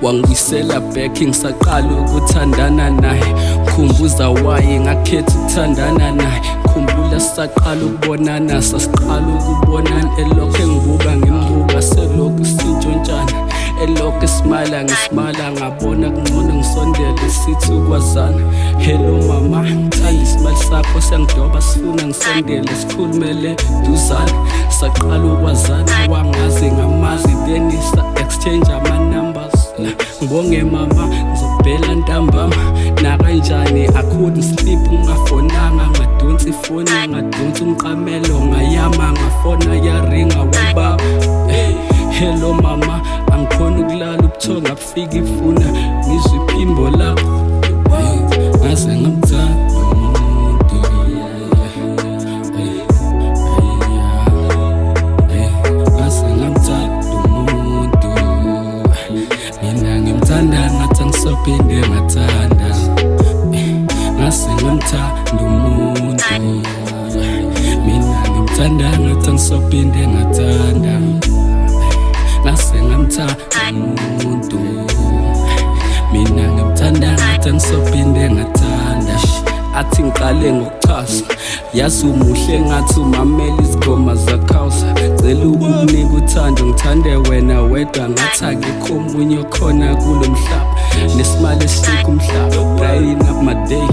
wangibuyisela back ngisaqala ukuthandana naye. Khumbuza why ngakhetha ukuthandana naye. Khumbula sisaqala ukubonana, sasiqala ukubonana. Elokhu engibuka ngimbuka, selokhu sintshontshana. Elokhu esmala ngismala, ngabona kungcono ngisondele sithi ukwazana. Hello mama, ngithanda isimali sakho siyangidoba, sifuna ngisondele sikhulumele duzane. Saqala ukwazana, wangazi ngamazi, then sa-exchange ama-numbers. Ngibonge mama, ngizobhela ntambama. Nakanjani I couldn't sleep ungafonanga, ngadonsa ifoni, ngadonsa umqamelo, ngayama ngafona yaringa wababa. Hello mama, angikhona ukulala ubuthongo ngabufika ifuna, ngizwe iphimbo lakho. Ngaze ngamthanda umuntu, ngaze ngamthanda umuntu. Mina ngimthanda ngathi angisophinde ngathanda. Ngase ngamthanda umuntu, mina ngimthanda ngathi angisophinde ngathanda. Ngase ngamthanda umuntu, mina ngimthanda ngathi angisophinde ngathanda. Athi ngiqale ngokuchaza, yazi umuhle ngathi umamela izigoma zakhawusa. Cela ukukunika uthando, ngithande wena wedwa, ngathi akekho omunye okhona kulo mhlaba. Nesimali esika umhlaba, brighten up my day,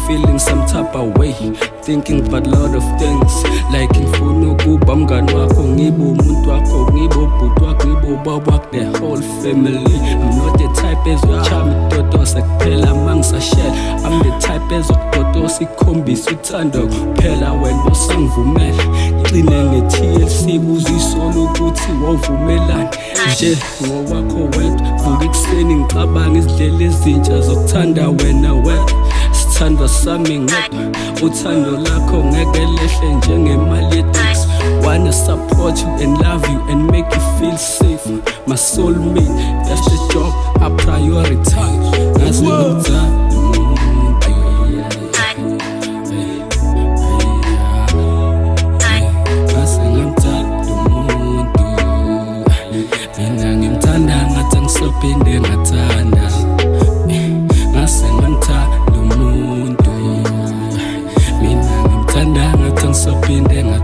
feeling some type of way, thinking about a lot of things. Like ngifuna ukuba umngani wakho, ngibe umuntu wakho, ngibe ubhuti wakho, ngibe ubaba wakho, the whole family. I'm not the type ezochama itotosa kuphela mangisashela. I'm the type ezokutotosa ikhombisa uthando kuphela wena usangivumela. Ngicine nge-TLC uzisolo ukuthi wawuvumelani nje ngowakho wedwa. Vuka ekuseni ngicabanga izindlela ezintsha zokuthanda wena wedwa. Sithandwa sami ngedwa, uthando lakho ngeke lehle njengemali ye-tax. Wanna support you and love you and make you feel safe. My soulmate, that's the job I prioritize. Ngaze ngimthanda umuntu, ngaze ngamthanda umuntu. Mina ngimthanda ngathi angisophinde ngathanda. Ngase ngamthanda umuntu, mina ngimthanda ngathi angisophinde ngathanda.